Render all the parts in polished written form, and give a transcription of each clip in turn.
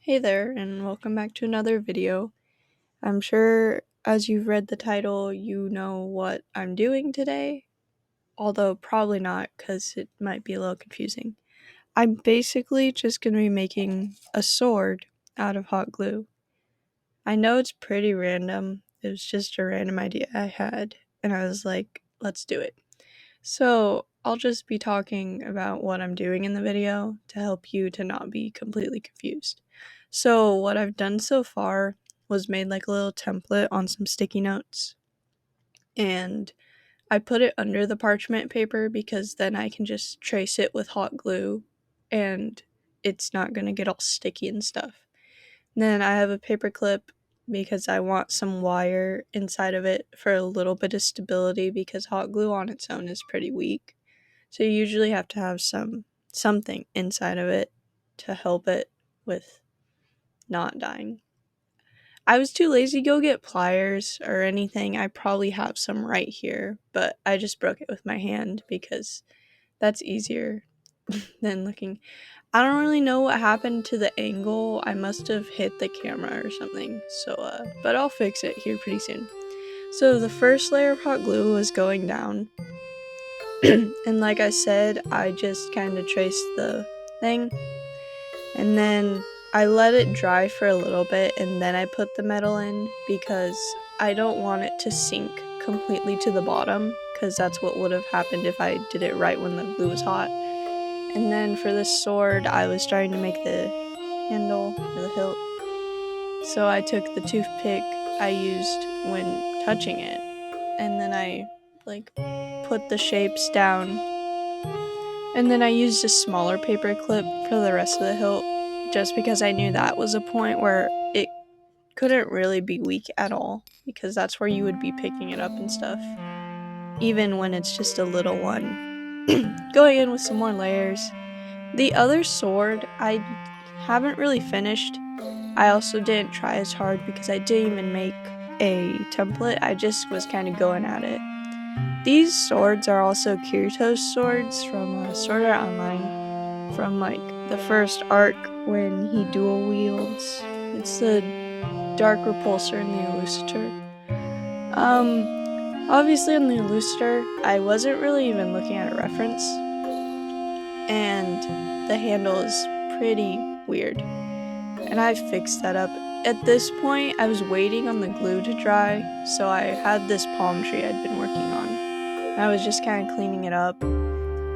Hey there, and welcome back to another video. I'm sure as you've read the title, you know what I'm doing today, although probably not because it might be a little confusing. I'm basically just going to be making a sword out of hot glue. I know it's pretty random. It was just a random idea I had, and I was like, let's do it. So I'll just be talking about what I'm doing in the video to help you to not be completely confused. So what I've done so far was made like a little template on some sticky notes, and I put it under the parchment paper because then I can just trace it with hot glue and it's not going to get all sticky and stuff. Then I have a paper clip because I want some wire inside of it for a little bit of stability because hot glue on its own is pretty weak. So you usually have to have something inside of it to help it with not dying. I was too lazy to go get pliers or anything. I probably have some right here, but I just broke it with my hand because that's easier than looking. I don't really know what happened to the angle. I must have hit the camera or something. But I'll fix it here pretty soon. So the first layer of hot glue was going down. And like I said, I just kind of traced the thing. And then I let it dry for a little bit and then I put the metal in because I don't want it to sink completely to the bottom because that's what would have happened if I did it right when the glue was hot. And then for this sword, I was trying to make the handle or the hilt. So I took the toothpick I used when touching it and then I put the shapes down. And then I used a smaller paper clip for the rest of the hilt just because I knew that was a point where it couldn't really be weak at all because that's where you would be picking it up and stuff. Even when it's just a little one. Going in with some more layers. The other sword I haven't really finished. I also didn't try as hard because I didn't even make a template. I just was kind of going at it. These swords are also Kirito's swords from Sword Art Online, from the first arc when he dual wields. It's the Dark Repulser and the Elucidator. Obviously on the Elucidator, I wasn't really even looking at a reference, and the handle is pretty weird, and I fixed that up. At this point, I was waiting on the glue to dry, so I had this palm tree I'd been working on. I was just kind of cleaning it up.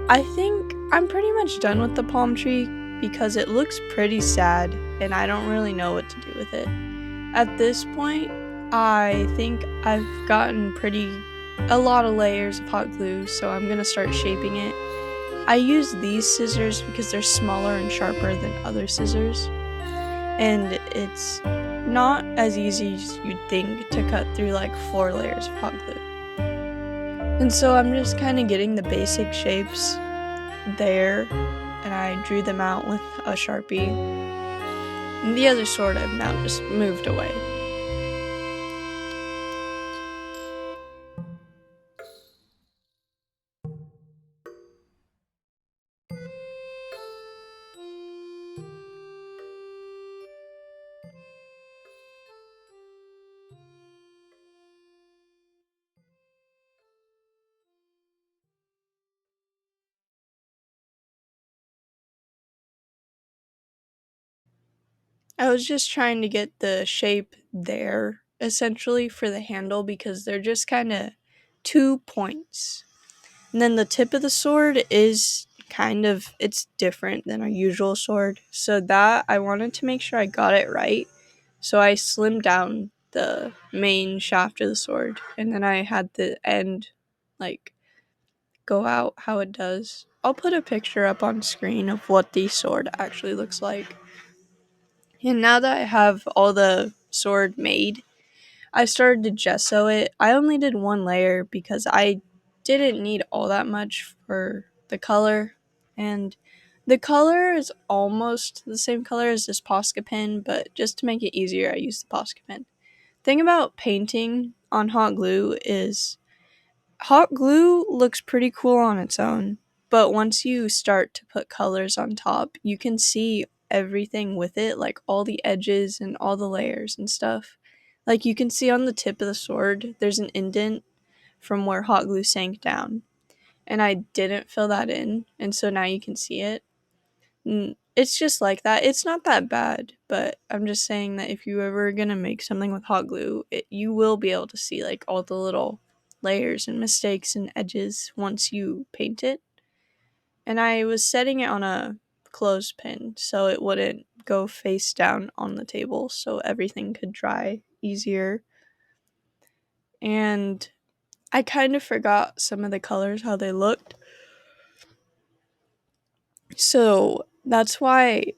I think I'm pretty much done with the palm tree because it looks pretty sad and I don't really know what to do with it. At this point, I think I've gotten a lot of layers of hot glue, so I'm gonna start shaping it. I use these scissors because they're smaller and sharper than other scissors, and it's not as easy as you'd think to cut through 4 layers of hot glue. And so I'm just kind of getting the basic shapes there, and I drew them out with a Sharpie. And the other sword I've now just moved away. I was just trying to get the shape there, essentially, for the handle because they're just kind of 2 points. And then the tip of the sword is it's different than our usual sword. So that, I wanted to make sure I got it right. So I slimmed down the main shaft of the sword. And then I had the end, go out how it does. I'll put a picture up on screen of what the sword actually looks like. And now that I have all the sword made, I started to gesso it. I only did 1 layer because I didn't need all that much for the color. And the color is almost the same color as this Posca pen, but just to make it easier, I used the Posca pen. Thing about painting on hot glue is hot glue looks pretty cool on its own, but once you start to put colors on top, you can see everything with it, like all the edges and all the layers and stuff. Like you can see on the tip of the sword, there's an indent from where hot glue sank down. And I didn't fill that in, and so now you can see it. It's just like that. It's not that bad, but I'm just saying that if you're ever gonna make something with hot glue, you will be able to see like all the little layers and mistakes and edges once you paint it. And I was setting it on a clothespin so it wouldn't go face down on the table, so everything could dry easier. And I kind of forgot some of the colors, how they looked. So that's why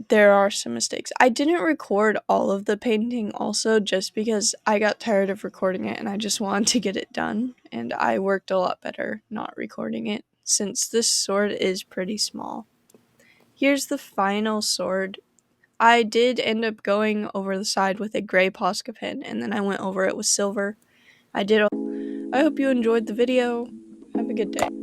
there are some mistakes. I didn't record all of the painting also just because I got tired of recording it and I just wanted to get it done. And I worked a lot better not recording it since this sword is pretty small. Here's the final sword. I did end up going over the side with a gray Posca pen, and then I went over it with silver. I hope you enjoyed the video. Have a good day.